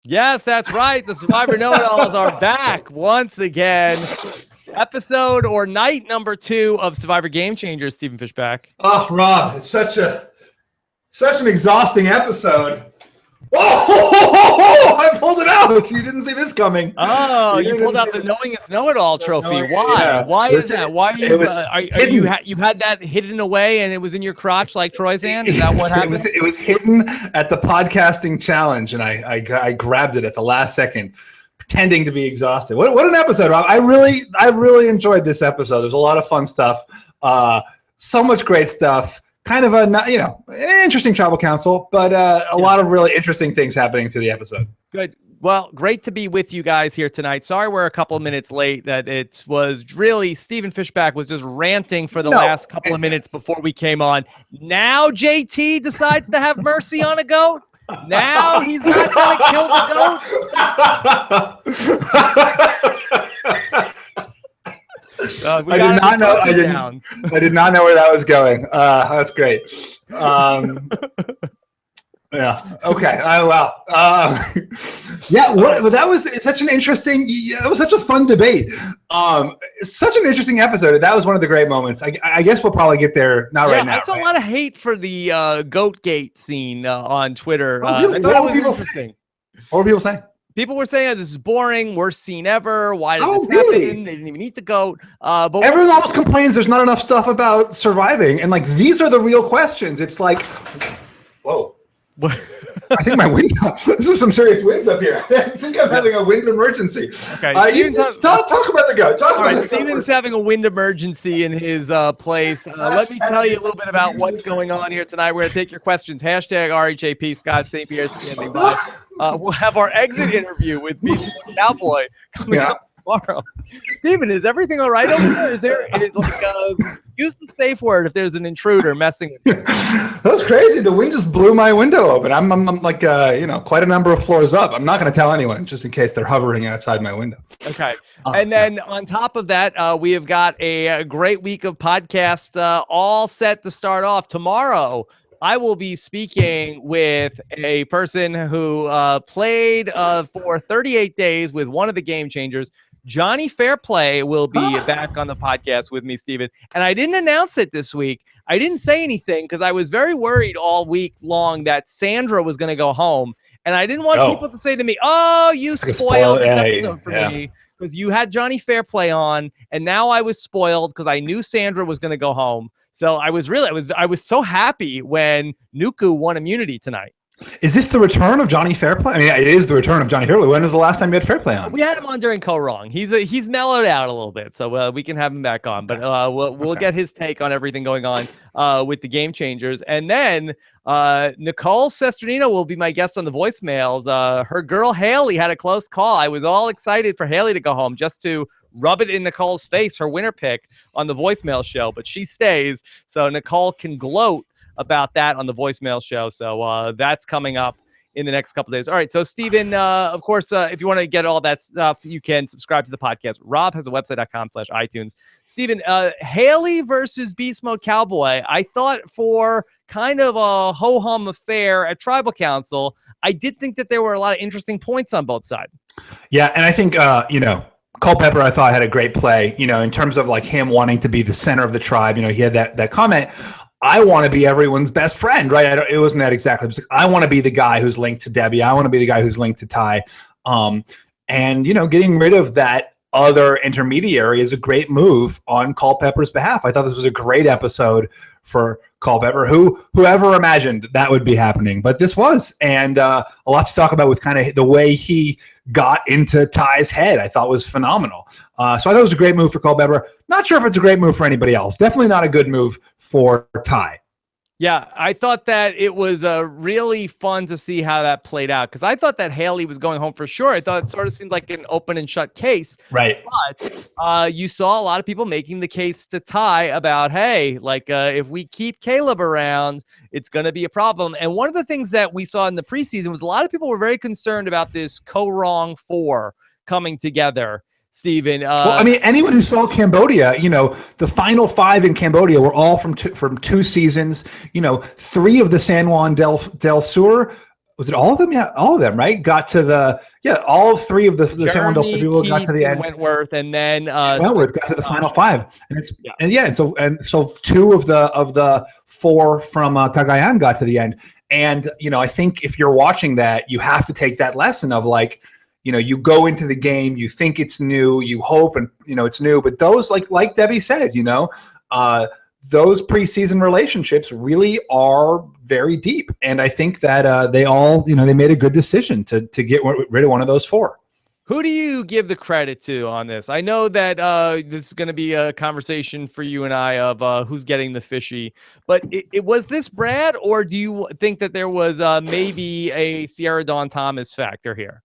Yes, that's right. The Survivor Know-It-Alls are back once again. Episode or night number 2 of Survivor Game Changers, Stephen Fishbach. Oh, Rob, it's such an exhausting episode. Oh, I pulled it out. You didn't see this coming. Oh, you pulled out the Knowing Is Know-It-All trophy. Why? Yeah. Why is that? Why are you you had that hidden away and it was in your crotch like Troyzan? Is that what happened? It was hidden at the podcasting challenge, and I grabbed it at the last second, pretending to be exhausted. What an episode, Rob. I really enjoyed this episode. There's a lot of fun stuff. So much great stuff. Kind of an interesting tribal council, but a lot of really interesting things happening through the episode. Good. Well, great to be with you guys here tonight. Sorry we're a couple of minutes late. That it was really Stephen Fishbach was just ranting for the last couple of minutes before we came on. Now JT decides to have mercy on a goat. Now he's not going to kill the goat. I did not know where that was going. That's great. Yeah. Okay. Well. Yeah. That was such an interesting. It was such a fun debate. Such an interesting episode. That was one of the great moments. I guess we'll probably get there. Not right now. I saw a lot of hate for the Goatgate scene on Twitter. Really? I thought it was interesting. What were people saying? People were saying, this is boring, worst scene ever. Why did this happen? They didn't even eat the goat. But everyone always complains there's not enough stuff about surviving. And like, these are the real questions. It's like, whoa. I think my wind, this is some serious winds up here. I think I'm having a wind emergency. Okay. Talk about the goat. Stephen's having a wind emergency in his place. Let me tell you a little bit about what's going on here tonight. We're going to take your questions. Hashtag RHAP, Scott St. Pierre standing by. We'll have our exit interview with Beast Cowboy coming up tomorrow. Stephen, is everything all right over there? Is there use the safe word if there's an intruder messing with you? That was crazy. The wind just blew my window open. I'm like quite a number of floors up. I'm not going to tell anyone just in case they're hovering outside my window. Okay. And then on top of that, we have got a great week of podcasts all set to start off tomorrow. I will be speaking with a person who played for 38 days with one of the Game Changers. Johnny Fairplay will be back on the podcast with me, Stephen. And I didn't announce it this week. I didn't say anything because I was very worried all week long that Sandra was going to go home. And I didn't want people to say to me, oh, you spoiled this episode for me. Because you had Johnny Fairplay on, and now I was spoiled because I knew Sandra was going to go home. So I was so happy when Nuku won immunity tonight. Is this the return of Johnny Fairplay? I mean, it is the return of Johnny Fairplay. When was the last time you had Fairplay on? We had him on during Co-Wrong. He's mellowed out a little bit, so we can have him back on. But we'll get his take on everything going on with the Game Changers. And then Nicole Cesternino will be my guest on the voicemails. Her girl Haley had a close call. I was all excited for Haley to go home just to rub it in Nicole's face, her winner pick on the voicemail show. But she stays, so Nicole can gloat about that on the voicemail show. So that's coming up in the next couple of days. All right. So Stephen, of course, if you want to get all that stuff, you can subscribe to the podcast. Rob has a website.com/iTunes. Stephen, Haley versus Beast Mode Cowboy. I thought for kind of a ho-hum affair at Tribal Council, I did think that there were a lot of interesting points on both sides. Yeah. And I think, Culpepper, I thought, had a great play, in terms of like him wanting to be the center of the tribe. He had that comment, I want to be everyone's best friend, right? It wasn't that exactly. It was like, I want to be the guy who's linked to Debbie. I want to be the guy who's linked to Ty. And, getting rid of that other intermediary is a great move on Culpepper's behalf. I thought this was a great episode for Culpepper. Whoever imagined that would be happening, but this was. And a lot to talk about with kind of the way he got into Ty's head, I thought was phenomenal. So I thought it was a great move for Culpepper. Not sure if it's a great move for anybody else. Definitely not a good move for Ty. Yeah, I thought that it was really fun to see how that played out because I thought that Haley was going home for sure. I thought it sort of seemed like an open and shut case. Right. But you saw a lot of people making the case to Ty about, hey, if we keep Caleb around, it's going to be a problem. And one of the things that we saw in the preseason was a lot of people were very concerned about this Co-Wrong 4 coming together. Stephen. Well, I mean, anyone who saw Cambodia, the final 5 in Cambodia were all from 2 seasons. 3 of the San Juan del Sur was it all of them? Yeah, all of them, right? Got to the all three of the San Juan del Sur people got to the end. Wentworth, and then Wentworth got to the final five, and it's and so two of the four from Cagayan got to the end. And I think if you're watching that, you have to take that lesson of like, you go into the game, you think it's new, you hope and it's new, but those like Debbie said, those preseason relationships really are very deep. And I think that they all, they made a good decision to get rid of one of those four. Who do you give the credit to on this? I know that this is going to be a conversation for you and I of who's getting the fishy, but it was this Brad, or do you think that there was maybe a Sierra Dawn Thomas factor here?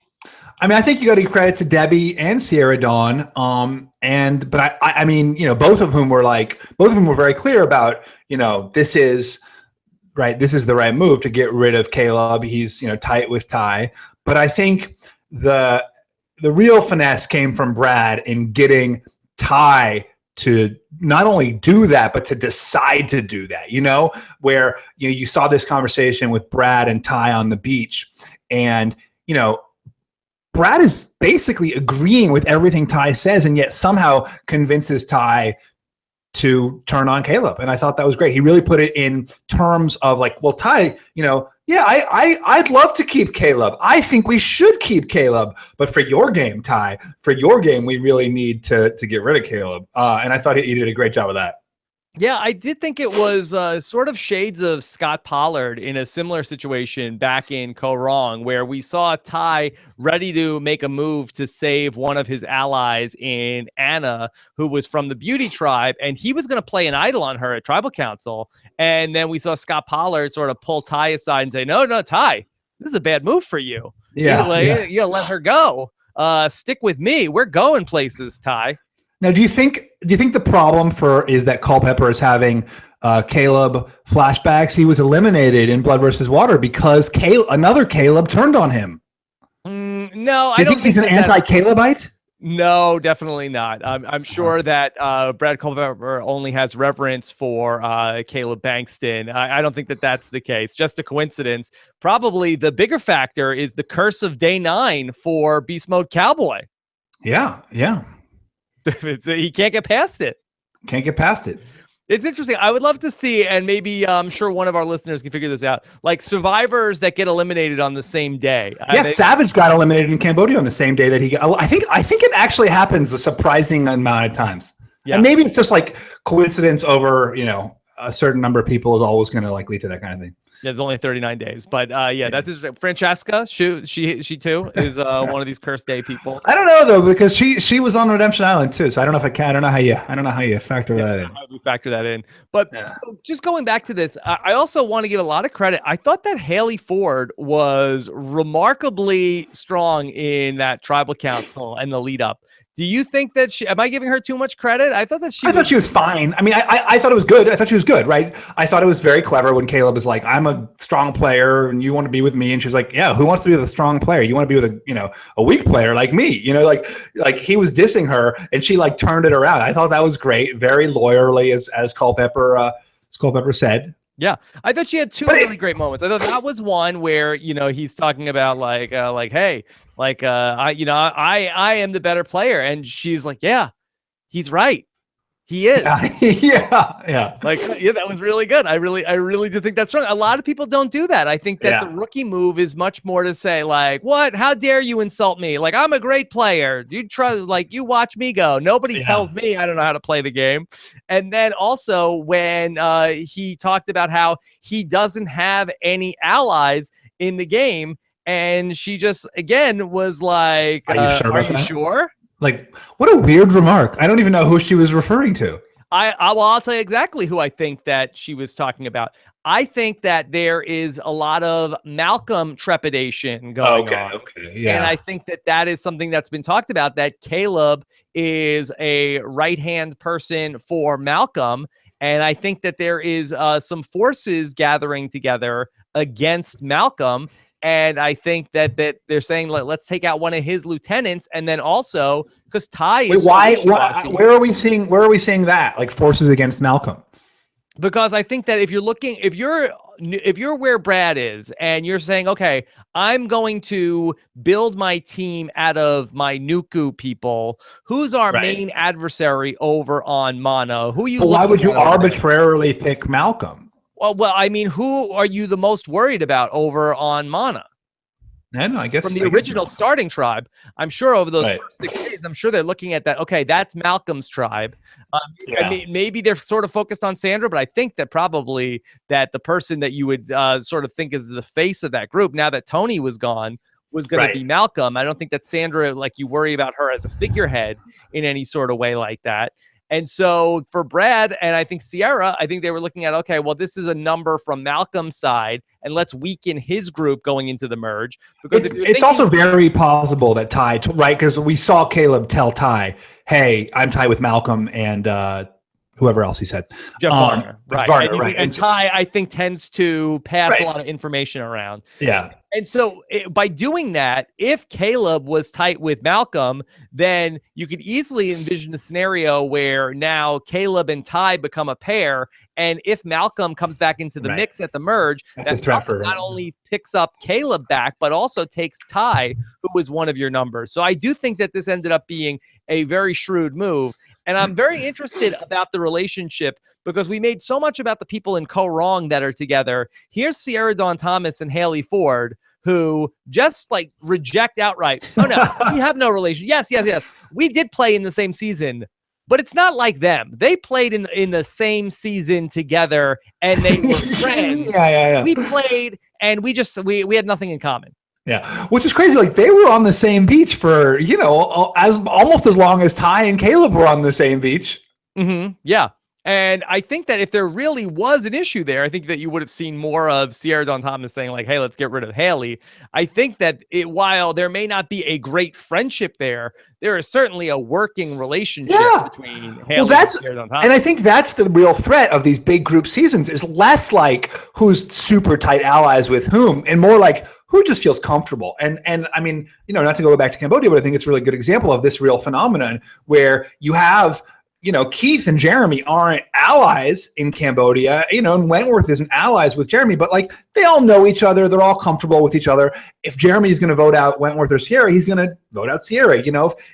I mean, I think you got to give credit to Debbie and Sierra Dawn. But I mean, both of them were very clear about, this is the right move to get rid of Caleb. He's, tight with Ty. But I think the real finesse came from Brad in getting Ty to not only do that, but to decide to do that, where, you saw this conversation with Brad and Ty on the beach, and, Brad is basically agreeing with everything Ty says, and yet somehow convinces Ty to turn on Caleb. And I thought that was great. He really put it in terms of like, well, Ty, I'd love to keep Caleb. I think we should keep Caleb. But for your game, Ty, we really need to get rid of Caleb. And I thought he did a great job of that. Yeah, I did think it was sort of shades of Scott Pollard in a similar situation back in Korong, where we saw Ty ready to make a move to save one of his allies in Anna, who was from the Beauty Tribe, and he was going to play an idol on her at Tribal Council. And then we saw Scott Pollard sort of pull Ty aside and say, no, Ty, this is a bad move for you. You let her go. Stick with me. We're going places, Ty. Now, do you think the problem is that Culpepper is having Caleb flashbacks? He was eliminated in Blood versus Water because another Caleb turned on him. No, I don't think he's an anti-Calebite. No, definitely not. I'm sure that Brad Culpepper only has reverence for Caleb Bankston. I don't think that that's the case. Just a coincidence. Probably the bigger factor is the curse of Day 9 for Beast Mode Cowboy. Yeah. He can't get past it. It's interesting. I would love to see, and maybe I'm sure one of our listeners can figure this out, like survivors that get eliminated on the same day. Savage got eliminated in Cambodia on the same day that he got. I think it actually happens a surprising amount of times. Yeah. And maybe it's just like coincidence over, a certain number of people is always going to lead to that kind of thing. Yeah, there's only 39 days, but that is Francesca. She too is one of these cursed day people. I don't know though, because she was on Redemption Island too, so I don't know if I don't know how you factor that in. How we factor that in, but so just going back to this, I also want to give a lot of credit. I thought that Haley Ford was remarkably strong in that tribal council and the lead up. Do you think that am I giving her too much credit? I thought she was fine. I mean, I thought it was good. I thought she was good, right? I thought it was very clever when Caleb was like, I'm a strong player and you want to be with me. And she was like, yeah, who wants to be with a strong player? You want to be with a weak player like me, like he was dissing her and she turned it around. I thought that was great. Very lawyerly as Culpepper said. Yeah, I thought she had two really great moments. I thought that was one where he's talking about hey, I am the better player, and she's like, yeah, he's right, he is. Yeah. That was really good. I really do think that's strong. A lot of people don't do that. I think that the rookie move is much more to say what? How dare you insult me? I'm a great player. You try you watch me go. Nobody tells me I don't know how to play the game. And then also when he talked about how he doesn't have any allies in the game, and she just again was like, "Are you sure?" What a weird remark. I don't even know who she was referring to. I'll tell you exactly who I think that she was talking about. I think that there is a lot of Malcolm trepidation going on. Okay, yeah. And I think that is something that's been talked about, that Caleb is a right-hand person for Malcolm. And I think that there is some forces gathering together against Malcolm. And I think that they're saying, let's take out one of his lieutenants, and then also because Ty is. Wait, why? Where are we seeing that? Forces against Malcolm? Because I think that if you're where Brad is and you're saying, okay, I'm going to build my team out of my Nuku people, who's our main adversary over on Mana? Who are you But why would looking you at over there? arbitrarily pick Malcolm? Well, I mean, who are you the most worried about over on Mana? I guess From the original starting tribe, I'm sure over those Right. first 6 days, I'm sure they're looking at that. Okay, that's Malcolm's tribe. I mean, maybe they're sort of focused on Sandra, but I think that probably that the person that you would sort of think is the face of that group, now that Tony was gone, was going to be Malcolm. I don't think that Sandra, like, you worry about her as a figurehead in any sort of way like that. And so for Brad and I think Sierra, I think they were looking at, okay, well, this is a number from Malcolm's side, and let's weaken his group going into the merge. Because it's also very possible that Ty, right? Because we saw Caleb tell Ty, hey, I'm Ty with Malcolm and whoever else he said. Jeff Varner, right. Varner, and Ty, I think, tends to pass a lot of information around. Yeah. And so by doing that, if Caleb was tight with Malcolm, then you could easily envision a scenario where now Caleb and Ty become a pair. And if Malcolm comes back into the mix at the merge, that not only picks up Caleb back, but also takes Ty, who was one of your numbers. So I do think that this ended up being a very shrewd move. And I'm very interested about the relationship because we made so much about the people in Co-Wrong that are together. Here's Sierra Dawn Thomas and Haley Ford, who just like reject outright. Oh, no, we have no relation. Yes. We did play in the same season, but it's not like them. They played in the same season together and they were friends. We played and we had nothing in common. Yeah, which is crazy. Like they were on the same beach for, as almost as long as Ty and Caleb were on the same beach. Mm-hmm. Yeah. And I think that if there really was an issue there, I think that you would have seen more of Sierra Dawn Thomas saying like, hey, let's get rid of Haley. I think that while there may not be a great friendship there is certainly a working relationship between Haley and Sierra Dawn Thomas. And I think that's the real threat of these big group seasons is less like who's super tight allies with whom and more like who just feels comfortable. And I mean, not to go back to Cambodia, but I think it's a really good example of this real phenomenon where you have Keith and Jeremy aren't allies in Cambodia, and Wentworth isn't allies with Jeremy, but like they all know each other. They're all comfortable with each other. If Jeremy's going to vote out Wentworth or Sierra, he's going to vote out Sierra.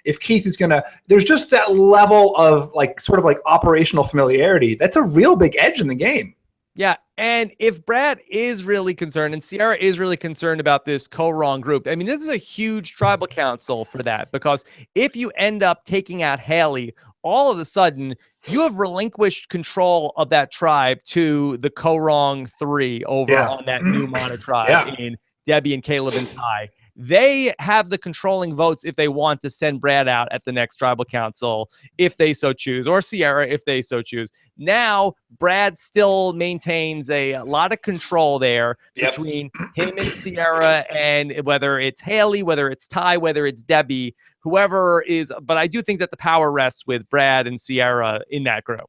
If Keith is going to, there's just that level of like sort of like operational familiarity. That's a real big edge in the game. Yeah. And if Brad is really concerned and Sierra is really concerned about this Co-Wrong group, I mean, this is a huge tribal council for that, because if you end up taking out Haley, all of a sudden you have relinquished control of that tribe to the Co-Wrong 3 over on that new Mana tribe in Debbie and Caleb and Ty. They have the controlling votes if they want to send Brad out at the next tribal council, if they so choose, or Sierra, if they so choose. Now, Brad still maintains a lot of control there between him and Sierra, and whether it's Haley, whether it's Ty, whether it's Debbie, whoever is. But I do think that the power rests with Brad and Sierra in that group.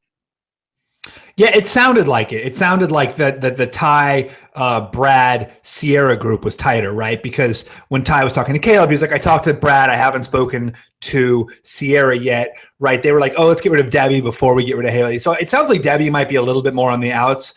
Yeah, it sounded like it. It sounded like that the Ty, Brad, Sierra group was tighter, right? Because when Ty was talking to Caleb, he was like, I talked to Brad. I haven't spoken to Sierra yet, right? They were like, oh, let's get rid of Debbie before we get rid of Haley. So it sounds like Debbie might be a little bit more on the outs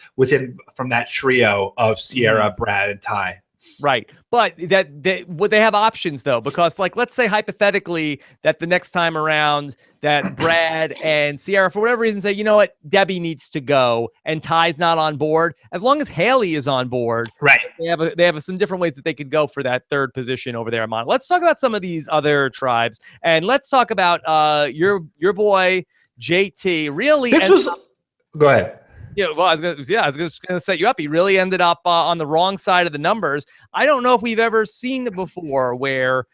from that trio of Sierra, Brad, and Ty. Right. But would they have options though? Because like, let's say hypothetically that the next time around that Brad and Sierra, for whatever reason, say, you know what, Debbie needs to go and Ty's not on board. As long as Haley is on board, right? They have some different ways that they could go for that third position over there. Let's talk about some of these other tribes, and let's talk about your boy JT. Really, go ahead. Yeah, well, I was just gonna set you up. He really ended up on the wrong side of the numbers. I don't know if we've ever seen it before where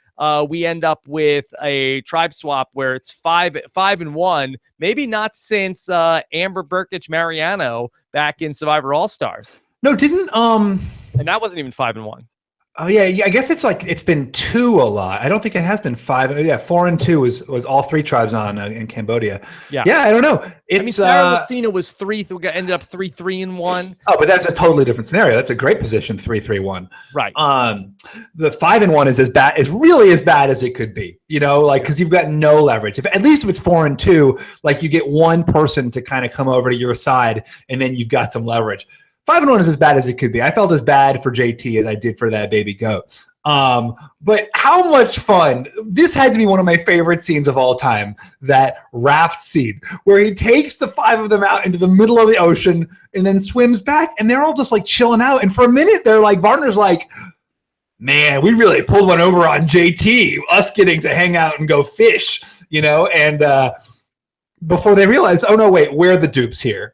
we end up with a tribe swap where it's 5-1. Maybe not since Amber Burkich Mariano back in Survivor All Stars. No, didn't and that wasn't even 5-1. Oh yeah, I guess it's been 2 a lot. I don't think it has been 5. Yeah, 4 and 2 was all 3 tribes on in Cambodia. Yeah, I don't know. It's Sarah was 3. Ended up 3-3-1. Oh, but that's a totally different scenario. That's a great position, 3-3-1. Right. The 5-1 is really as bad as it could be. Because you've got no leverage. At least if it's 4 and 2, like you get one person to kind of come over to your side, and then you've got some leverage. 5-1 is as bad as it could be. I felt as bad for JT as I did for that baby goat. But how much fun. This had to be one of my favorite scenes of all time, that raft scene where he takes the 5 of them out into the middle of the ocean and then swims back, and they're all just like chilling out. And for a minute, they're like, Varner's like, man, we really pulled one over on JT, us getting to hang out and go fish, and before they realize, oh no, wait, we're the dupes here.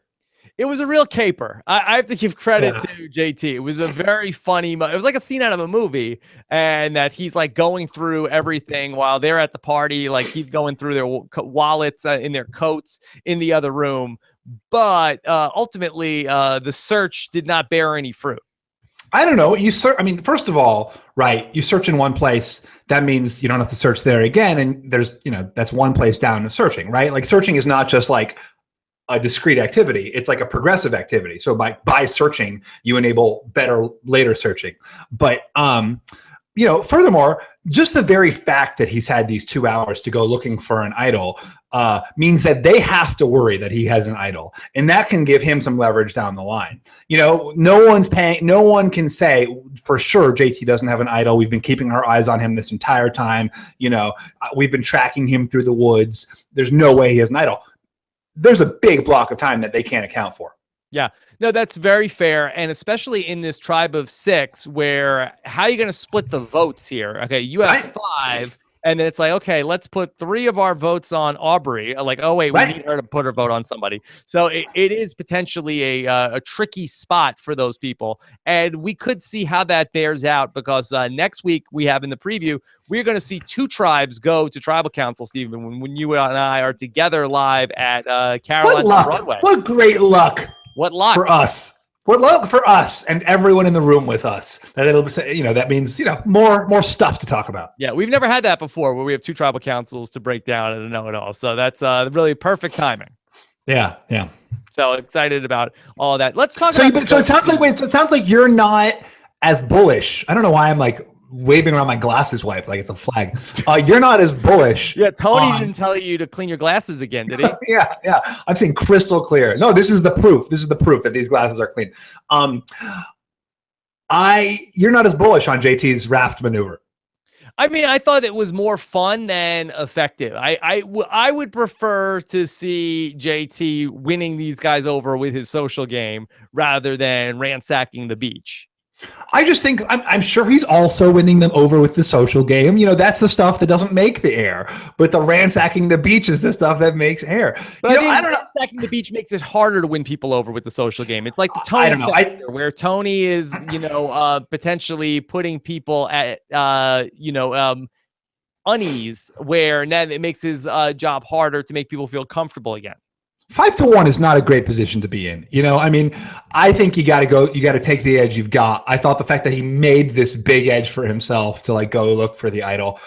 It was a real caper. I have to give credit to JT. It was a very funny. It was like a scene out of a movie, and that he's like going through everything while they're at the party. Like he's going through their wallets in their coats in the other room. But ultimately, the search did not bear any fruit. I don't know. First of all, right, you search in one place. That means you don't have to search there again. And there's, that's one place down of searching, right? Like searching is not just like a discrete activity. It's like a progressive activity. So by searching, you enable better later searching. But, furthermore, just the very fact that he's had these 2 hours to go looking for an idol means that they have to worry that he has an idol. And that can give him some leverage down the line. No one can say for sure JT doesn't have an idol. We've been keeping our eyes on him this entire time. We've been tracking him through the woods. There's no way he has an idol. There's a big block of time that they can't account for. Yeah, no, that's very fair. And especially in this tribe of 6, where how are you going to split the votes here? Okay, you have 5, and then it's like, okay, let's put 3 of our votes on Aubrey. Like, oh, wait, we need her to put her vote on somebody. So it is potentially a tricky spot for those people. And we could see how that bears out, because next week we have in the preview, we're going to see 2 tribes go to tribal council, Stephen, when you and I are together live at Carolina Broadway. What great luck. What luck for us. What luck for us and everyone in the room with us. That means, more stuff to talk about. Yeah, we've never had that before, where we have 2 tribal councils to break down and know it all. So that's really perfect timing. Yeah. So excited about all of that. Let's talk about So it sounds like you're not as bullish. I don't know why I'm like waving around my glasses wipe like it's a flag. You're not as bullish. Yeah, Tony didn't tell you to clean your glasses again, did he? Yeah. I'm seeing crystal clear. No, this is the proof. This is the proof that these glasses are clean. You're not as bullish on JT's raft maneuver. I thought it was more fun than effective. I would prefer to see JT winning these guys over with his social game rather than ransacking the beach. I just think I'm sure he's also winning them over with the social game. That's the stuff that doesn't make the air, but the ransacking the beach is the stuff that makes air. But I don't know. Ransacking the beach makes it harder to win people over with the social game. It's like the Tony factor, where Tony is, potentially putting people at, unease, where then it makes his job harder to make people feel comfortable again. 5-1 is not a great position to be in. I think you got to take the edge you've got. I thought the fact that he made this big edge for himself to like go look for the idol,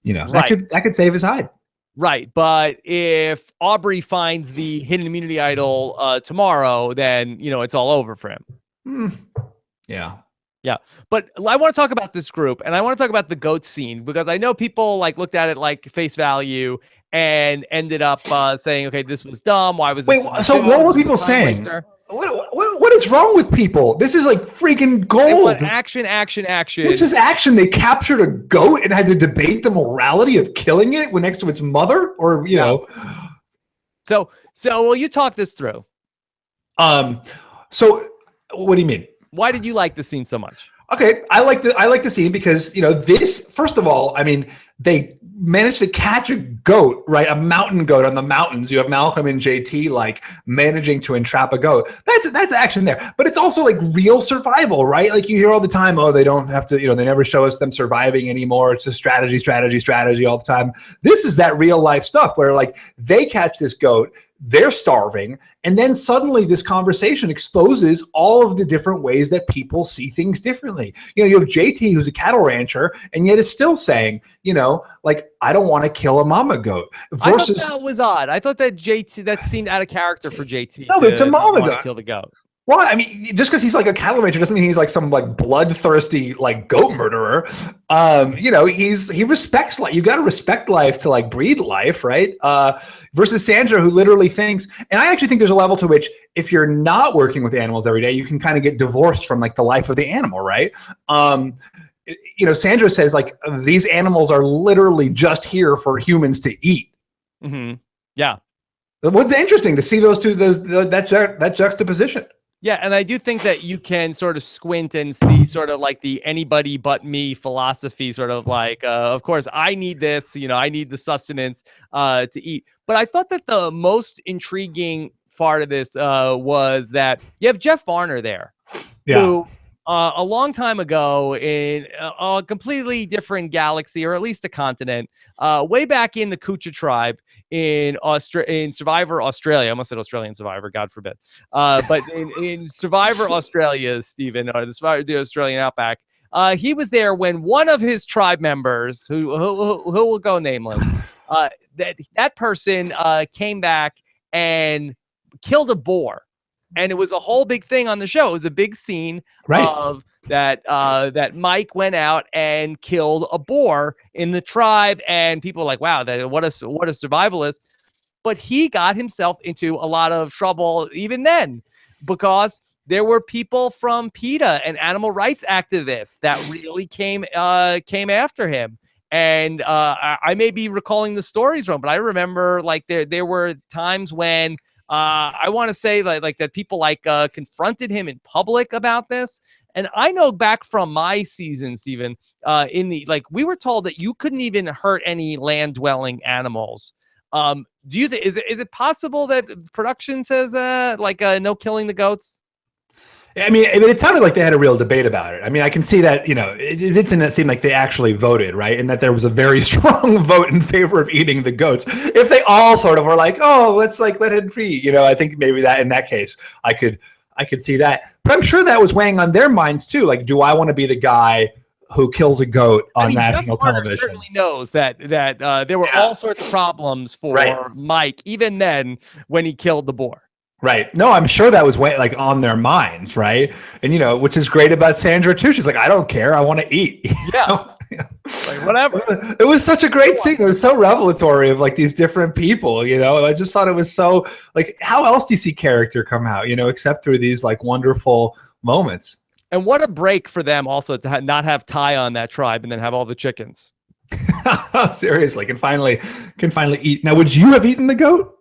that could save his hide. Right. But if Aubrey finds the hidden immunity idol tomorrow, then, it's all over for him. Yeah. Yeah. But I want to talk about this group, and I want to talk about the goat scene, because I know people looked at it like face value and ended up saying, okay, this was dumb. Why was this? Wait, so what were people saying? What is wrong with people? This is like freaking gold. Action. This is action. They captured a goat and had to debate the morality of killing it when next to its mother, or, know. So will you talk this through? So what do you mean? Why did you like the scene so much? Okay, I like the scene because, this, first of all, they managed to catch a goat, right? A mountain goat on the mountains. You have Malcolm and JT managing to entrap a goat. That's action there. But it's also real survival, right? Like you hear all the time, oh, they don't have to, they never show us them surviving anymore. It's just strategy all the time. This is that real life stuff where they catch this goat. they're starving. And then suddenly this conversation exposes all of the different ways that people see things differently. You know, you have JT, who's a cattle rancher, and yet is still saying, you know, like, I don't want to kill a mama goat. Versus, I thought that was odd. I thought that JT, that seemed out of character for JT. No, but it's a mama goat. Kill the goat. Well, I mean, just because he's like a cattle rancher doesn't mean he's like some like bloodthirsty like goat murderer. You know, he respects life. You got to respect life to like breed life, right? Versus Sandra, who literally thinks, and I actually think there's a level to which if you're not working with animals every day, you can kind of get divorced from like the life of the animal, right? You know, Sandra says like these animals are literally just here for humans to eat. Mm-hmm. Yeah. What's interesting to see those two, that juxtaposition. Yeah, and I do think that you can sort of squint and see sort of like the anybody but me philosophy, sort of like, of course, I need this, you know, I need the sustenance to eat. But I thought that the most intriguing part of this was that you have Jeff Varner there, who a long time ago in a completely different galaxy, or at least a continent, way back in the Kucha tribe in Survivor Australia. I almost said Australian Survivor, God forbid. But in Survivor Australia, Stephen, or the Australian Outback, he was there when one of his tribe members, who will go nameless, that person came back and killed a boar. And it was a whole big thing on the show. It was a big scene of that Mike went out and killed a boar in the tribe, and people were like, "Wow, what a survivalist!" But he got himself into a lot of trouble even then, because there were people from PETA and animal rights activists that really came after him. And I may be recalling the stories wrong, but I remember like there were times when. I want to say like that people like confronted him in public about this. And I know back from my season, Stephen, we were told that you couldn't even hurt any land dwelling animals. Do you think is it possible that production says no killing the goats? I mean, it sounded like they had a real debate about it. I mean, I can see that, you know, it didn't seem like they actually voted, right? And that there was a very strong vote in favor of eating the goats. If they all sort of were like, oh, let's like let it free, you know, I think maybe that in that case, I could see that. But I'm sure that was weighing on their minds too. Like, do I want to be the guy who kills a goat on national television? Certainly knows that there were all sorts of problems for Mike, even then when he killed the boar. Right. No, I'm sure that was like on their minds, right? And you know, which is great about Sandra too. She's like, I don't care, I want to eat. Yeah. Like whatever. It was such a great scene. It was so revelatory of like these different people, you know. I just thought it was so like, how else do you see character come out, you know, except through these like wonderful moments. And what a break for them also to not have Ty on that tribe and then have all the chickens. Seriously, can finally eat. Now, would you have eaten the goat?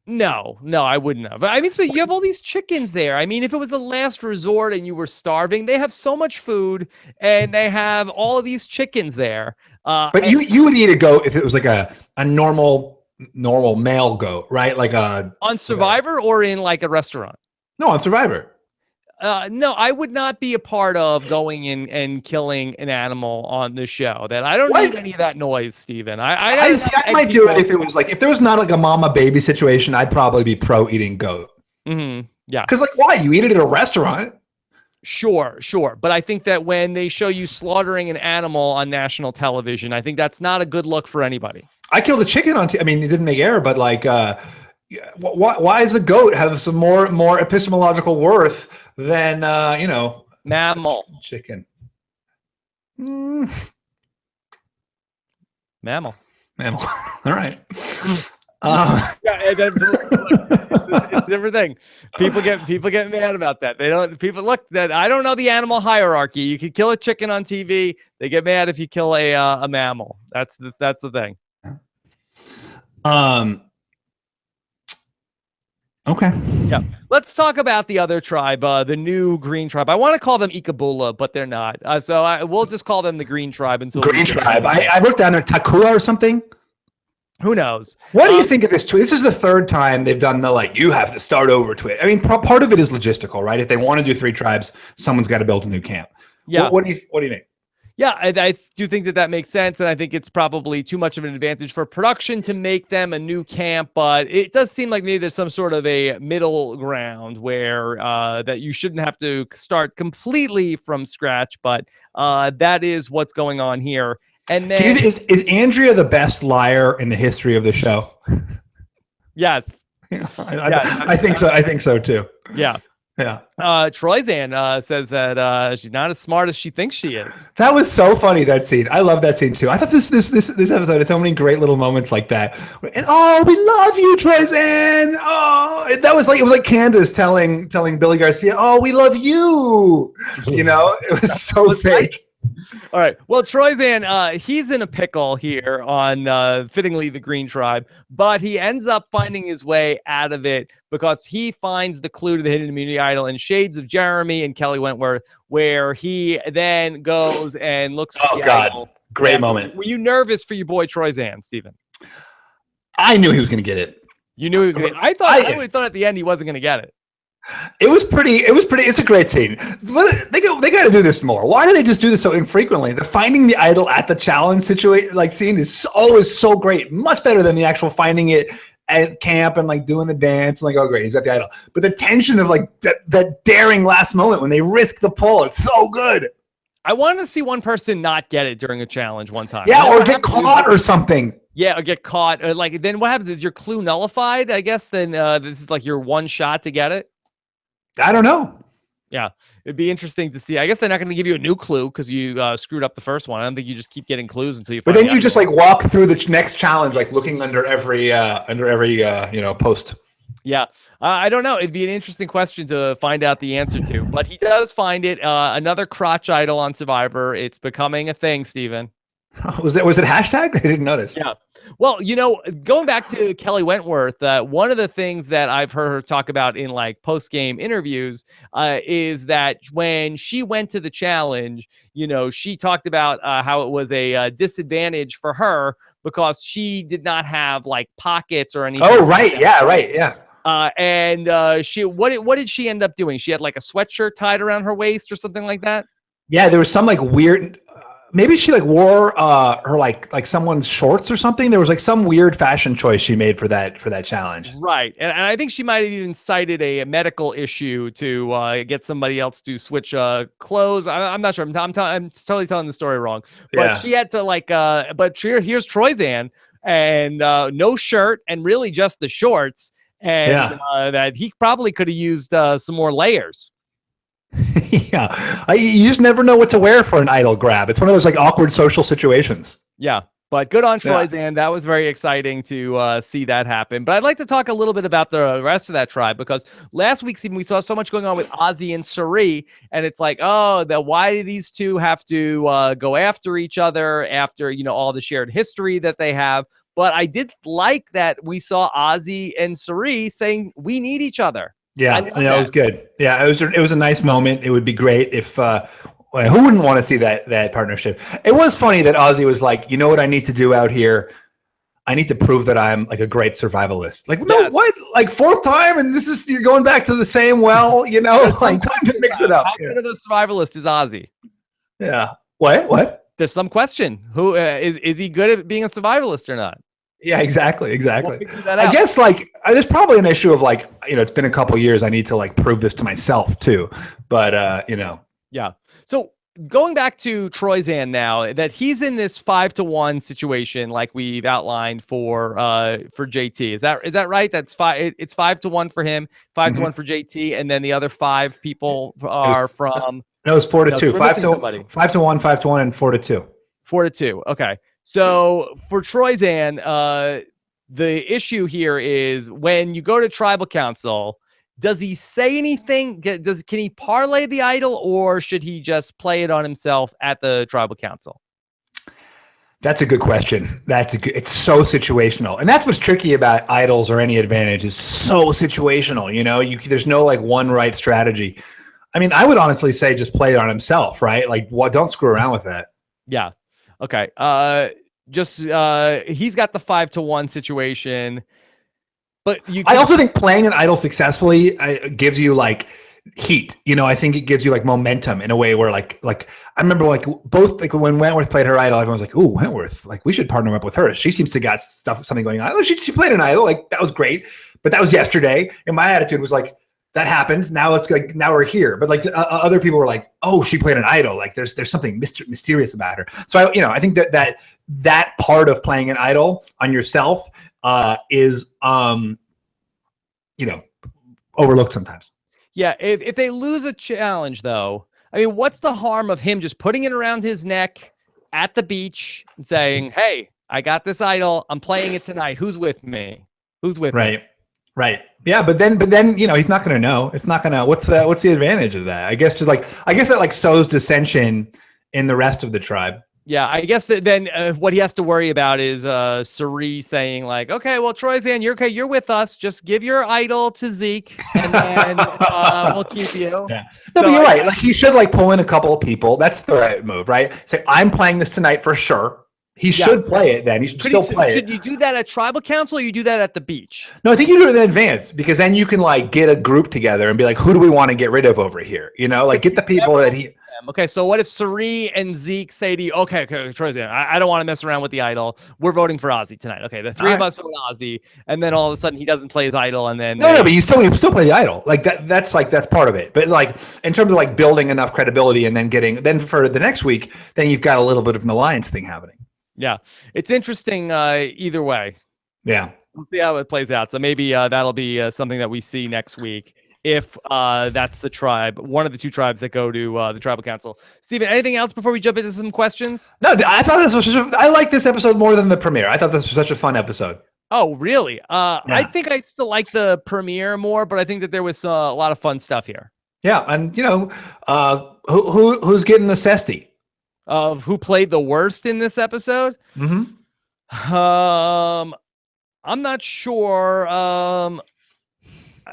No, I wouldn't have. I mean, but you have all these chickens there. I mean, if it was the last resort and you were starving, they have so much food and they have all of these chickens there. But you would eat a goat if it was like a normal male goat, right? Like on Survivor or in like a restaurant? No, on Survivor. No, I would not be a part of going in and killing an animal on the show. That I don't need any of that noise, Stephen. I might do it if it was like, if there was not like a mama baby situation, I'd probably be pro eating goat. Mm-hmm. Yeah. Because like, why? You eat it at a restaurant. Sure. But I think that when they show you slaughtering an animal on national television, I think that's not a good look for anybody. I killed a chicken on I mean, it didn't make air, but like, why does the goat have some more epistemological worth than you know, mammal chicken? Mammal. All right. Yeah, it's a different thing. People get mad about that. They don't. People look that I don't know the animal hierarchy. You can kill a chicken on TV. They get mad if you kill a mammal. That's the thing. Okay. Yeah. Let's talk about the other tribe, the new green tribe. I want to call them Ikabula, but they're not. So we'll just call them the green tribe. Until green tribe. I wrote down there Takua or something. Who knows? What do you think of this tweet? This is the third time they've done the like, you have to start over tweet. I mean, part of it is logistical, right? If they want to do 3 tribes, someone's got to build a new camp. Yeah. What do you think? Yeah, I do think that makes sense, and I think it's probably too much of an advantage for production to make them a new camp, but it does seem like maybe there's some sort of a middle ground where that you shouldn't have to start completely from scratch, but that is what's going on here. And then is Andrea the best liar in the history of the show? Yes. I think so. I think so too. Yeah. Yeah. Troyzan says that she's not as smart as she thinks she is. That was so funny, that scene. I love that scene too. I thought this episode had so many great little moments like that. And oh, we love you, Troyzan. Oh, that was like, it was like Candace telling Billy Garcia, oh, we love you. You know, it was so fake. All right. Well, Troyzan, he's in a pickle here on fittingly the Green Tribe, but he ends up finding his way out of it because he finds the clue to the hidden immunity idol in Shades of Jeremy and Kelly Wentworth, where he then goes and looks for the idol. Great moment. Were you nervous for your boy Troyzan, Stephen? I knew he was going to get it. You knew he was going to. I would have thought at the end he wasn't going to get it. It was pretty. It's a great scene. They got to do this more. Why do they just do this so infrequently? The finding the idol at the challenge scene is always so great, much better than the actual finding it at camp and like doing the dance and like, oh great, he's got the idol. But the tension of like that daring last moment when they risk the pull, it's so good. I wanted to see one person not get it during a challenge one time. Yeah, or get caught or something. Yeah, or get caught. Or like then what happens is your clue nullified, I guess. Then this is like your one shot to get it. I don't know. Yeah, it'd be interesting to see. I guess they're not going to give you a new clue because you screwed up the first one. I don't think you just keep getting clues until you. But then you just like walk through the next challenge, like looking under every post. Yeah, I don't know. It'd be an interesting question to find out the answer to. But he does find it. Another crotch idol on Survivor. It's becoming a thing, Stephen. Was it hashtag? I didn't notice. Yeah. Well, you know, going back to Kelly Wentworth, one of the things that I've heard her talk about in like post-game interviews is that when she went to the challenge, you know, she talked about how it was a disadvantage for her because she did not have like pockets or anything. Oh, right. Yeah, right. Yeah. And she what did she end up doing? She had like a sweatshirt tied around her waist or something like that. Yeah, there was some like weird. Maybe she like wore her like someone's shorts or something. There was like some weird fashion choice she made for that challenge. Right, and I think she might have even cited a medical issue to get somebody else to switch clothes. I'm not sure. I'm totally telling the story wrong. But yeah. She had to like. But here's Troyzan and no shirt and really just the shorts, and that he probably could have used some more layers. Yeah, you just never know what to wear for an idol grab. It's one of those like awkward social situations. Yeah, but good on Troyzan. That was very exciting to see that happen. But I'd like to talk a little bit about the rest of that tribe because last week we saw so much going on with Ozzy and Cirie, and it's like, oh, why do these two have to go after each other after all the shared history that they have? But I did like that we saw Ozzy and Cirie saying we need each other. Yeah, it was good. Yeah, it was a nice moment. It would be great if who wouldn't want to see that partnership? It was funny that Ozzy was like, you know what I need to do out here? I need to prove that I'm like a great survivalist. Like, no, what? Like fourth time, and you're going back to the same well, like time to mix it up. How good of a survivalist is Ozzy? Yeah. What? There's some question. Who is he good at being a survivalist or not? Yeah, exactly. I guess like there's probably an issue of like, it's been a couple of years. I need to like prove this to myself too. But Yeah. So going back to Troyzan now, that he's in this 5-1 situation like we've outlined for JT. Is that right? That's it's 5-1 for him, 5-1 for JT, and then the other 5 people are from. No, it's 4-2. 5-1, 5-1, and 4-2. 4-2. Okay. So for Troyzan, the issue here is when you go to tribal council, does he say anything? Can he parlay the idol, or should he just play it on himself at the tribal council? That's a good question. It's so situational, and that's what's tricky about idols or any advantage is so situational. There's no like one right strategy. I mean, I would honestly say just play it on himself, right? Like, don't screw around with that. Yeah. Okay. He's got the 5-1 situation, but I also think playing an idol successfully gives you like heat. I think it gives you like momentum in a way where like I remember like both like when Wentworth played her idol, everyone was like, "Ooh, Wentworth, like we should partner up with her. She seems to got something going on." She played an idol, like that was great, but that was yesterday. And my attitude was like, that happened. Now now we're here. But like other people were like, "Oh, she played an idol. Like there's something mysterious about her." So I think that part of playing an idol on yourself is overlooked sometimes. Yeah, if they lose a challenge, though, I mean, what's the harm of him just putting it around his neck at the beach and saying, "Hey, I got this idol. I'm playing it tonight. Who's with me? Who's with me?" Right. Yeah, but then he's not going to know. It's not going to. What's the advantage of that? I guess that like sows dissension in the rest of the tribe. Yeah, I guess that then what he has to worry about is Suri saying like, "Okay, well, Troyzan, you're okay. You're with us. Just give your idol to Zeke, and then we'll keep you." Yeah. No, but you're right. Like he should like pull in a couple of people. That's the right move, right? Say, "I'm playing this tonight for sure." He should play it then. He should still play it. Should you do that at tribal council or you do that at the beach? No, I think you do it in advance because then you can like get a group together and be like, who do we want to get rid of over here? Like get the people that he. Okay, so what if Suri and Zeke say to you, okay, Troyzan, I don't want to mess around with the idol. We're voting for Ozzy tonight. Okay, the three of us vote Ozzy, and then all of a sudden he doesn't play his idol, and then no, but you still play the idol. Like that's part of it. But like in terms of like building enough credibility and then for the next week, then you've got a little bit of an alliance thing happening. Yeah, it's interesting either way. Yeah. We'll see how it plays out. So maybe that'll be something that we see next week if that's the tribe, one of the two tribes that go to the tribal council. Stephen, anything else before we jump into some questions? No, I thought I like this episode more than the premiere. I thought this was such a fun episode. Oh, really? Yeah. I think I still like the premiere more, but I think that there was a lot of fun stuff here. Yeah, and who's getting the Cesty? Of who played the worst in this episode? Mm-hmm. I'm not sure.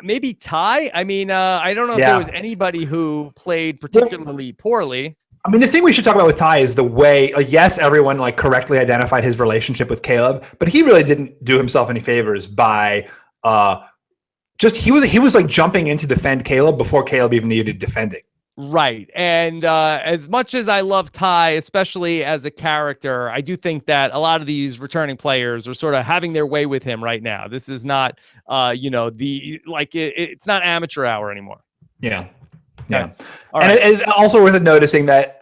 Maybe Ty. I mean, I don't know if there was anybody who played particularly poorly. I mean, the thing we should talk about with Ty is the way, like, yes, everyone like correctly identified his relationship with Caleb, but he really didn't do himself any favors by he was like jumping in to defend Caleb before Caleb even needed defending. Right. And as much as I love Ty, especially as a character, I do think that a lot of these returning players are sort of having their way with him right now. This is not, it's not amateur hour anymore. Yeah. Yeah. All and right. it's also worth noticing that,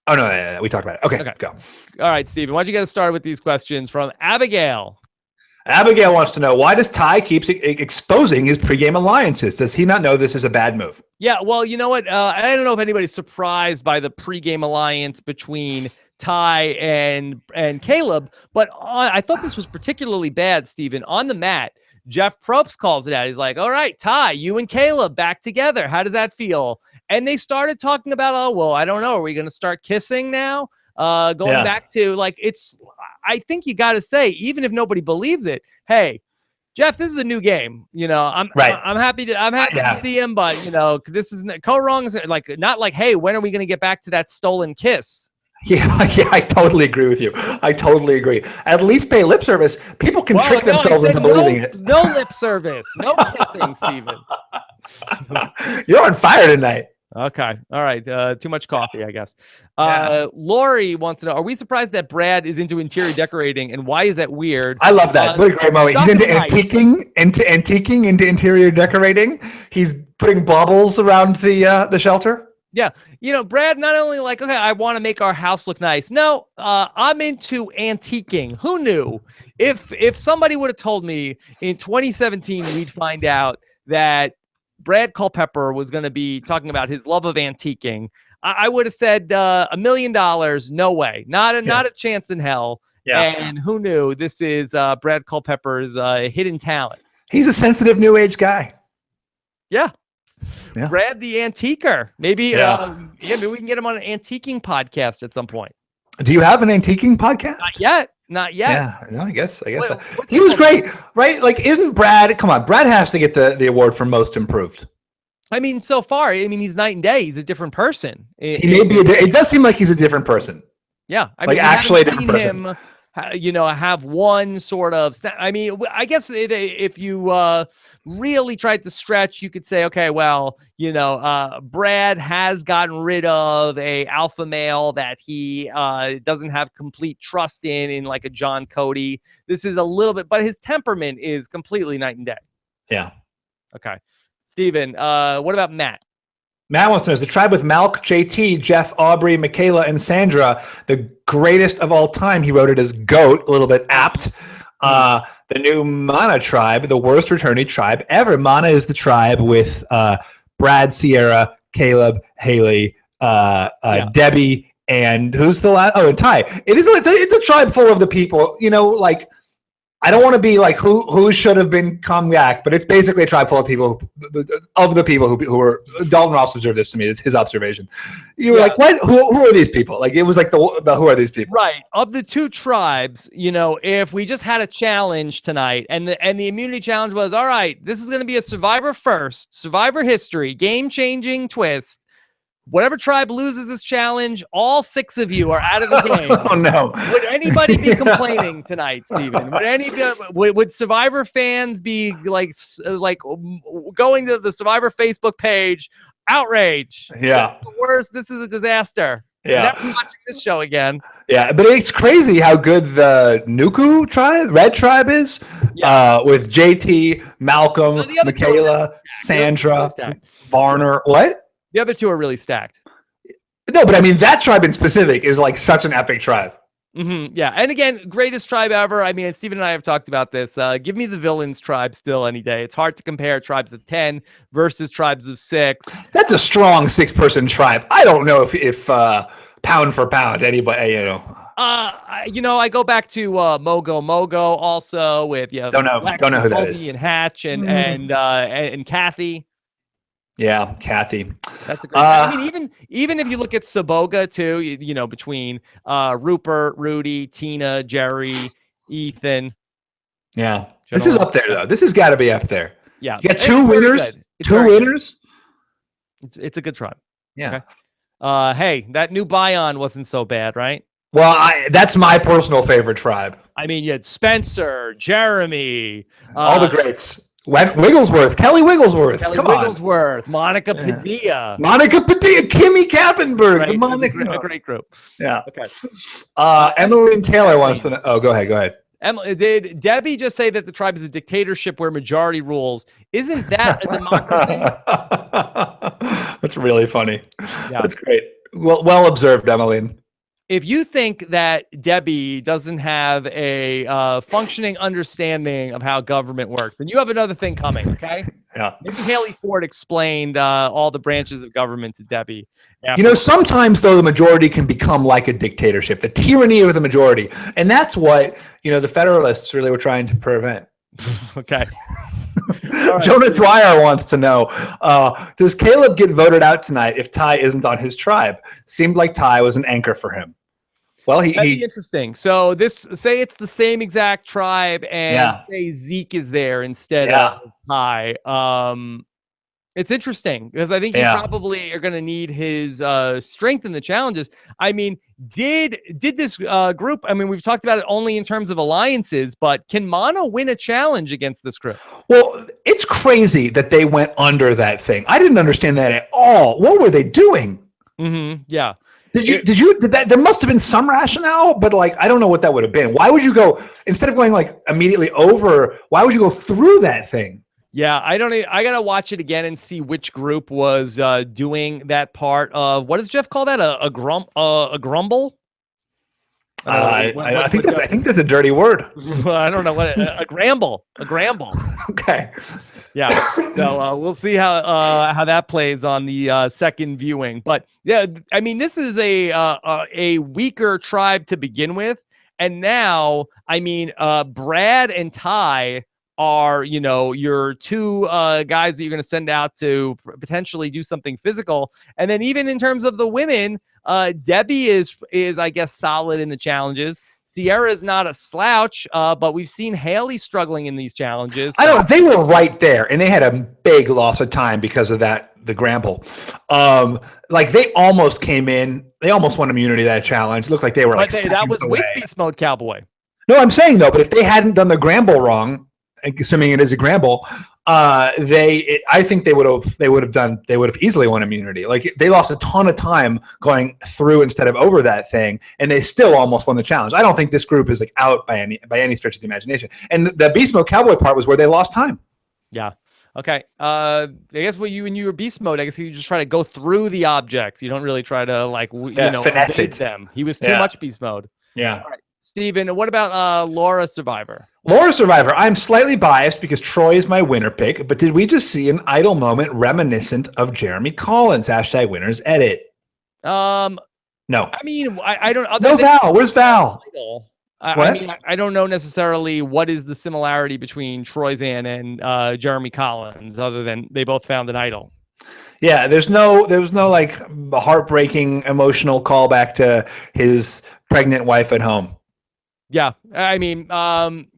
we talked about it. Okay, go. All right, Stephen, why don't you get us started with these questions from Abigail? Abigail wants to know, why does Ty keep exposing his pregame alliances? Does he not know this is a bad move? Yeah, well, you know what? I don't know if anybody's surprised by the pregame alliance between Ty and Caleb, but I thought this was particularly bad, Stephen. On the mat, Jeff Probst calls it out. He's like, all right, Ty, you and Caleb back together. How does that feel? And they started talking about, I don't know. Are we going to start kissing now? Back to I think you got to say, even if nobody believes it, hey, Jeff, this is a new game. I'm happy to see him, but this is co-wrong. Like, not like, hey, when are we going to get back to that stolen kiss? Yeah, I totally agree with you. I totally agree. At least pay lip service. People can trick themselves into believing it. No lip service. No kissing, Stephen. You're on fire tonight. Okay. All right. Too much coffee, I guess. Lori wants to know, are we surprised that Brad is into interior decorating, and why is that weird? I love that. What a great moment. He's into antiquing, into interior decorating. He's putting baubles around the shelter. Yeah. Brad, not only like, okay, I want to make our house look nice. No, I'm into antiquing. Who knew? If somebody would have told me in 2017, we'd find out that Brad Culpepper was going to be talking about his love of antiquing, I would have said $1 million. No way. Not a chance in hell. Yeah. And who knew? This is Brad Culpepper's hidden talent. He's a sensitive new age guy. Yeah. Brad the antiquer. Maybe maybe we can get him on an antiquing podcast at some point. Do you have an antiquing podcast? Not yet. Yeah, no, I guess. He was great, right? Like, isn't Brad? Come on, Brad has to get the award for most improved. I mean, so far, he's night and day. He's a different person. It does seem like he's a different person. Yeah, actually a different person. have one sort of. I mean, I guess if you really tried to stretch, you could say, okay, well, Brad has gotten rid of a alpha male that he doesn't have complete trust in like a John Cody. This is a little bit, but his temperament is completely night and day. Yeah. Okay. Stephen, what about Matt? Matt wants to know, is the tribe with Malk, JT, Jeff, Aubrey, Michaela, and Sandra the greatest of all time? He wrote it as GOAT, a little bit apt. The new Mana tribe, the worst returning tribe ever. Mana is the tribe with Brad, Sierra, Caleb, Haley, Debbie, and who's the last? Oh, and Ty. It's a tribe full of the people, like, I don't want to be like who should have been come back, but it's basically a tribe full of people who were. Dalton Ross observed this to me. It's his observation. You were like, what? Who are these people? Like, it was like the who are these people? Right. Of the two tribes, if we just had a challenge tonight, and the immunity challenge was, all right, this is going to be a Survivor first, Survivor history, game changing twist. Whatever tribe loses this challenge, all 6 of you are out of the game. Oh no! Would anybody be complaining tonight, Stephen? Would Survivor fans be like going to the Survivor Facebook page? Outrage! Yeah, the worst. This is a disaster. Yeah, never watching this show again. Yeah, but it's crazy how good the Nuku tribe, Red tribe is. Yeah. With JT, Malcolm, Michaela, Sandra, Varner. What? The other 2 are really stacked. No, but I mean, that tribe in specific is like such an epic tribe. Mm-hmm, yeah. And again, greatest tribe ever. I mean, Stephen and I have talked about this. Give me the villains tribe still any day. It's hard to compare tribes of 10 versus tribes of 6. That's a strong 6-person tribe. I don't know if pound for pound, anybody, I go back to Mogo also with don't know who that is. And Hatch and Kathy. Yeah, Kathy. That's a great. I mean, even if you look at Saboga too, between Rupert, Rudy, Tina, Jerry, Ethan. Yeah, this is up there though. This has got to be up there. Yeah, you got 2 winners. 2 winners. It's a good tribe. Yeah. Okay. Hey, that new Bion wasn't so bad, right? Well, that's my personal favorite tribe. I mean, you had Spencer, Jeremy, all the greats. Wigglesworth, Kelly Wigglesworth, Monica Padilla, Kimmy Kappenberg, a great group. Yeah. Okay. Emily and Taylor wants to know. Oh, go ahead. Emily, did Debbie just say that the tribe is a dictatorship where majority rules? Isn't that a democracy? That's really funny. Yeah. That's great. Well observed, Emily. If you think that Debbie doesn't have a functioning understanding of how government works, then you have another thing coming, okay? Yeah. Maybe Haley Ford explained all the branches of government to Debbie. Sometimes, though, the majority can become like a dictatorship, the tyranny of the majority. And that's what, the Federalists really were trying to prevent. Okay. Right. Jonah Dwyer wants to know, does Caleb get voted out tonight if Ty isn't on his tribe? Seemed like Ty was an anchor for him. Well, that'd be interesting. So say it's the same exact tribe, and say Zeke is there instead of Ty. It's interesting because I think you probably are going to need his strength in the challenges. I mean, did this group? I mean, we've talked about it only in terms of alliances, but can Mono win a challenge against this group? Well, it's crazy that they went under that thing. I didn't understand that at all. What were they doing? Mm-hmm. Yeah. Did that? There must have been some rationale, but I don't know what that would have been. Why would you go instead of going immediately over? Why would you go through that thing? Yeah, I gotta watch it again and see which group was doing that part of what does Jeff call that? A grumble? I think that's a dirty word. I don't know what a gramble. A gramble. Okay. Yeah. So we'll see how that plays on the second viewing. But yeah, I mean, this is a weaker tribe to begin with, and now I mean, Brad and Ty are your 2 guys that you're going to send out to potentially do something physical, and then even in terms of the women, Debbie is I guess solid in the challenges. Sierra is not a slouch, but we've seen Haley struggling in these challenges. They were right there, and they had a big loss of time because of that, the Gramble. They almost came in. They almost won immunity that challenge. It looked like they were that was with Beast Mode Cowboy. No, I'm saying though, but if they hadn't done the Gramble wrong, assuming it is a Gramble, I think they would have easily won immunity. Like they lost a ton of time going through instead of over that thing, and they still almost won the challenge. I don't think this group is like out by any stretch of the imagination. And the Beast Mode Cowboy part was where they lost time. Yeah. Okay. I guess when you were beast mode, I guess you just try to go through the objects. You don't really try to finesse it. Them. He was too much beast mode. Yeah. All right. Steven, what about Laura Survivor? Laura Survivor. I'm slightly biased because Troy is my winner pick, but did we just see an idle moment reminiscent of Jeremy Collins? # winners edit. No. I mean, I don't. No Val. Where's Val? I mean, I don't know necessarily what is the similarity between Troyzan and Jeremy Collins, other than they both found an idol. Yeah, there was no like heartbreaking emotional callback to his pregnant wife at home. Yeah, I mean,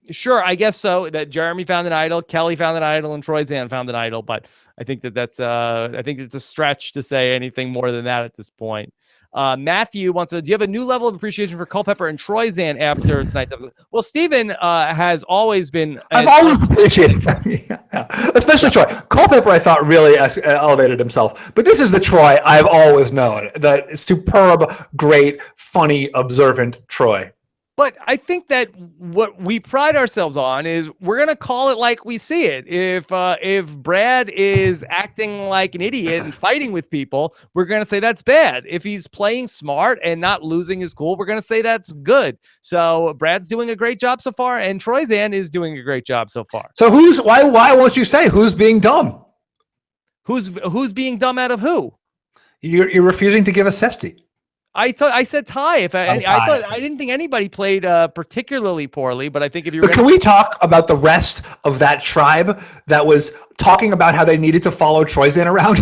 sure, I guess so. That Jeremy found an idol, Kelly found an idol, and Troyzan found an idol. But I think that's I think it's a stretch to say anything more than that at this point. Matthew wants to. Do you have a new level of appreciation for Culpepper and Troyzan after tonight's episode? Well, Stephen has always been. I've always appreciated him, especially Troy. Culpepper, I thought, really elevated himself. But this is the Troy I've always known. The superb, great, funny, observant Troy. But I think that what we pride ourselves on is we're going to call it like we see it. If Brad is acting like an idiot and fighting with people, we're going to say that's bad. If he's playing smart and not losing his cool, we're going to say that's good. So Brad's doing a great job so far, and Troyzan is doing a great job so far. So why won't you say who's being dumb? Who's being dumb out of who? You're refusing to give a Cesti. I said Ty. I didn't think anybody played particularly poorly, but I think if you're. But can we talk about the rest of that tribe that was talking about how they needed to follow Troyzan around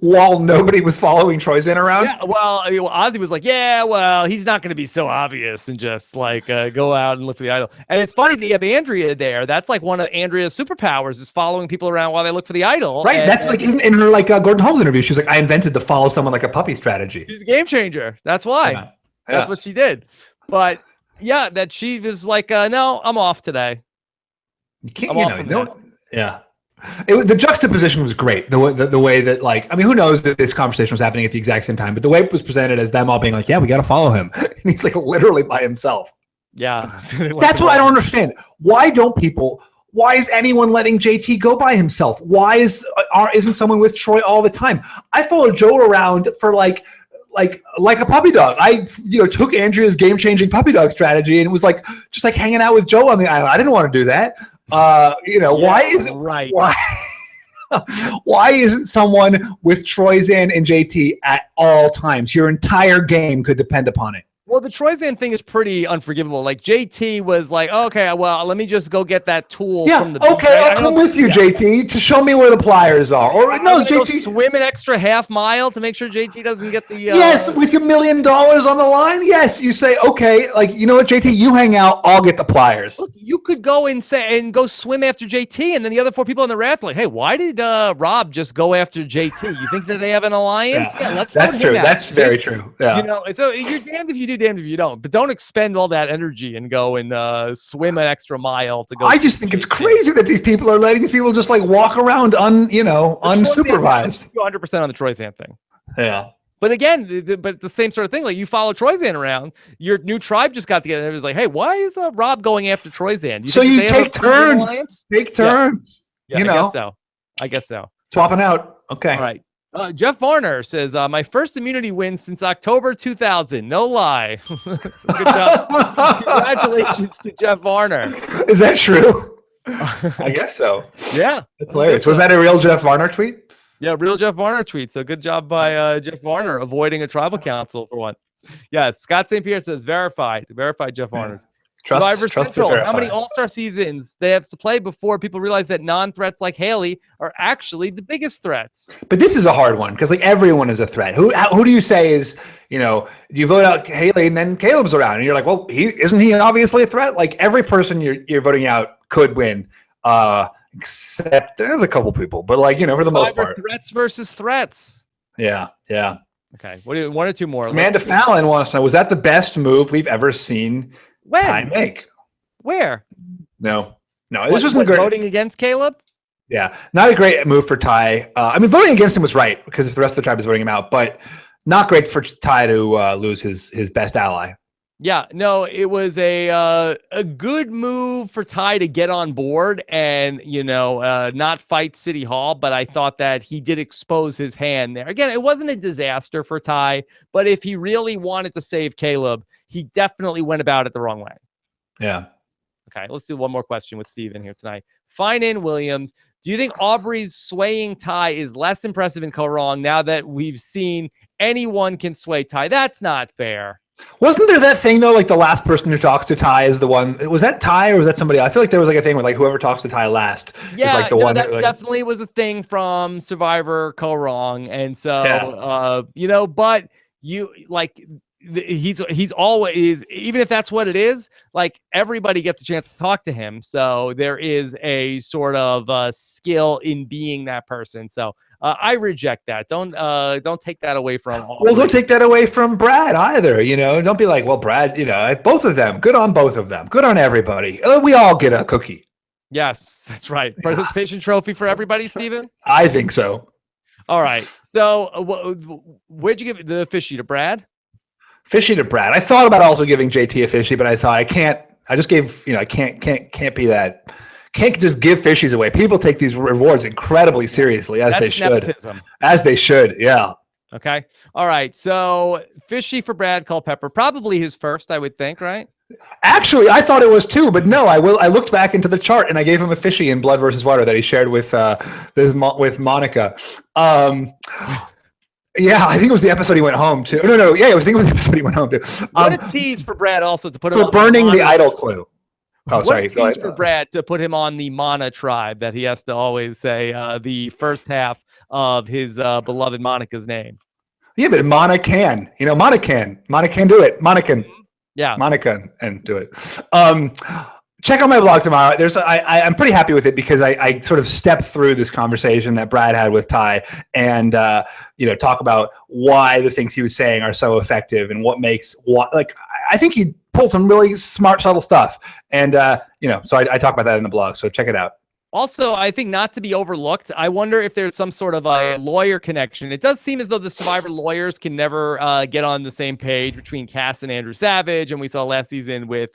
while nobody was following Troyzan around? Yeah, well, Ozzy was like, yeah, well, he's not going to be so obvious and just like go out and look for the idol. And it's funny that you have Andrea there. That's like one of Andrea's superpowers is following people around while they look for the idol. Right. That's like in her like Gordon Holmes interview. She was like, I invented the follow someone like a puppy strategy. She's a game changer. That's why. Yeah. That's what she did. But yeah, that she was like, no, I'm off today. You can't, yeah. The juxtaposition was great. The way that, like, I mean, who knows if this conversation was happening at the exact same time, but the way it was presented as them all being like, yeah, we got to follow him. And he's like literally by himself. Yeah. That's what I don't understand. Why is anyone letting JT go by himself? Why isn't someone with Troy all the time? I followed Joe around for like a puppy dog. I took Andrea's game-changing puppy dog strategy and it was like just like hanging out with Joe on the island. I didn't want to do that. Why isn't someone with Troyzan and JT at all times? Your entire game could depend upon it. Well, the Troyzan thing is pretty unforgivable. Like JT was like, okay, well, let me just go get that tool from the beach. I'll come with you, JT, to show me where the pliers are. Or no, JT swim an extra half mile to make sure JT doesn't get the yes, with your $1 million on the line. Yes, you say, okay, like you know what, JT, you hang out, I'll get the pliers. Look, you could go and go swim after JT, and then the other 4 people on the raft like, hey, why did Rob just go after JT? You think that they have an alliance? Yeah, that's true. That's very true. Yeah, you're damned if you do, damned if you don't, but don't expend all that energy and go and swim an extra mile to go. I just think it's crazy that these people are letting these people just like walk around unsupervised. 100% on the Troyzan thing. Yeah. But again, the same sort of thing. Like you follow Troyzan around, your new tribe just got together. It was like, hey, why is Rob going after Troyzan? So you take turns. Take turns. Yeah, I guess so. Swapping out. Okay. All right. Jeff Varner says, my first immunity win since October 2000. No lie. Good job. Congratulations to Jeff Varner. Is that true? I guess so. Yeah. That's hilarious. Was that a real Jeff Varner tweet? Yeah, real Jeff Varner tweet. So good job by Jeff Varner avoiding a tribal council for one. Yeah, Scott St. Pierre says, verified. Verified Jeff Varner. Survivor Central. How many All-Star seasons they have to play before people realize that non-threats like Haley are actually the biggest threats? But this is a hard one because like everyone is a threat. Who do you say is, you vote out Haley and then Caleb's around and you're like, well, isn't he obviously a threat? Like every person you're voting out could win, except there's a couple people, but like for the most part, threats versus threats. Yeah. Okay, what do you, 1 or 2 more? Amanda Fallon wants to know: was that the best move we've ever seen? When? Ty make? Where? No, this wasn't great. Voting against Caleb? Yeah, not a great move for Ty. I mean, voting against him was right because if the rest of the tribe is voting him out, but not great for Ty to lose his best ally. Yeah, no, it was a good move for Ty to get on board and, not fight City Hall. But I thought that he did expose his hand there. Again, it wasn't a disaster for Ty, but if he really wanted to save Caleb, he definitely went about it the wrong way. Yeah. Okay, let's do one more question with Steven here tonight. Fine in Williams. Do you think Aubrey's swaying Ty is less impressive in co-wrong now that we've seen anyone can sway Ty? That's not fair. Wasn't there that thing though? Like the last person who talks to Ty is the one. Was that Ty or was that somebody else? I feel like there was like a thing where like whoever talks to Ty last is like the one. That definitely was a thing from Survivor co-wrong, and so but you like. He's always, even if that's what it is, like everybody gets a chance to talk to him. So there is a sort of skill in being that person. So I reject that. Don't take that away from. Well, don't take that away from Brad either. Don't be like, well, Brad, both of them. Good on both of them. Good on everybody. We all get a cookie. Yes, that's right. Participation trophy for everybody, Steven? I think so. All right. So where'd you give the fishy to Brad? Fishy to Brad. I thought about also giving JT a fishy, but I thought I can't. I just gave, I can't be that. Can't just give fishies away. People take these rewards incredibly seriously, as they should. Nepotism. As they should, yeah. Okay. All right. So fishy for Brad Culpepper, probably his first, I would think, right? Actually, I thought it was too, but no. I looked back into the chart and I gave him a fishy in Blood versus Water that he shared with Monica. Yeah, I think it was the episode he went home to. No. Yeah, I think it was the episode he went home to. What a tease for Brad also to put him for burning the idol clue. Oh, sorry. What a tease for Brad to put him on the Mana tribe that he has to always say the first half of his beloved Monica's name. Yeah, but Mana can. Mana can do it. Mana can. Yeah. Monica and do it. Check out my blog tomorrow. I'm pretty happy with it because I sort of stepped through this conversation that Brad had with Ty and talk about why the things he was saying are so effective and what makes I think he pulled some really smart, subtle stuff. And so I talk about that in the blog. So check it out. Also, I think not to be overlooked, I wonder if there's some sort of a lawyer connection. It does seem as though the Survivor lawyers can never get on the same page between Cass and Andrew Savage, and we saw last season with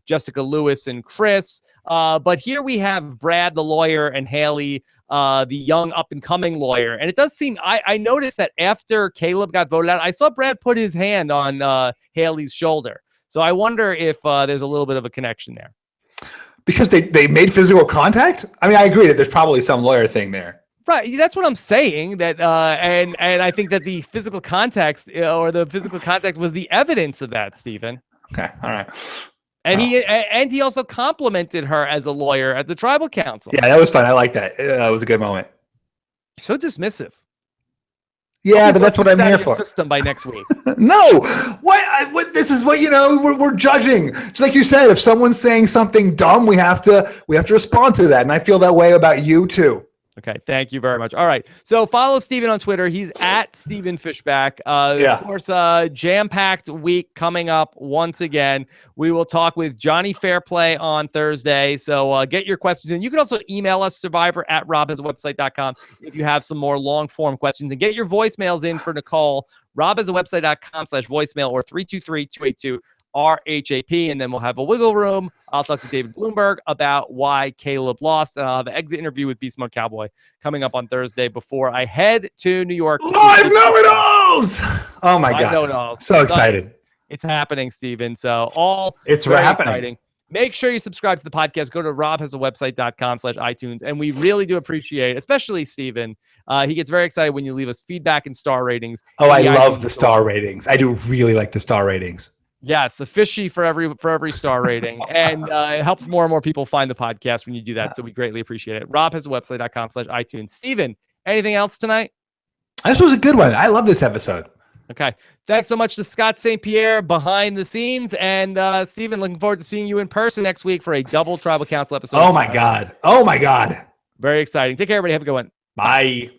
Jessica Lewis and Chris. But here we have Brad, the lawyer, and Haley, the young up-and-coming lawyer. And it does seem, I noticed that after Caleb got voted out, I saw Brad put his hand on Haley's shoulder. So I wonder if there's a little bit of a connection there. Because they made physical contact? I mean, I agree that there's probably some lawyer thing there. Right. That's what I'm saying. That and I think that the physical contact was the evidence of that, Stephen. Okay. All right. And he also complimented her as a lawyer at the tribal council. Yeah, that was fun. I like that. That was a good moment. So dismissive. Yeah, but that's what I'm here for. System by next week. No, what? This is what we're judging. Just like you said, if someone's saying something dumb, we have to respond to that, and I feel that way about you too. Okay, thank you very much. All right, so follow Stephen on Twitter. He's at Stephen Fishbach. Of course, jam-packed week coming up once again. We will talk with Johnny Fairplay on Thursday. So get your questions in. You can also email us, survivor@robhasawebsite.com, if you have some more long-form questions. And get your voicemails in for Nicole, robhasawebsite.com/voicemail or 323-282-RHAP, and then we'll have a wiggle room. I'll talk to David Bloomberg about why Caleb lost. And I'll have an exit interview with Beast Mode Cowboy coming up on Thursday before I head to New York. Live know-it-alls! Oh, my God. Know-it-alls. So excited. It's happening, Steven. So it's very happening. Exciting. Make sure you subscribe to the podcast. Go to robhasawebsite.com/iTunes. And we really do appreciate, especially Steven. He gets very excited when you leave us feedback and star ratings. Oh, I love the star ratings. I do really like the star ratings. Yes, a fishy for every star rating. And it helps more and more people find the podcast when you do that. So we greatly appreciate it. robhasawebsite.com/iTunes. Steven, anything else tonight? This was a good one. I love this episode. Okay. Thanks so much to Scott St. Pierre behind the scenes. And Stephen, looking forward to seeing you in person next week for a double Tribal Council episode. Oh, my God. Oh, my God. Very exciting. Take care, everybody. Have a good one. Bye.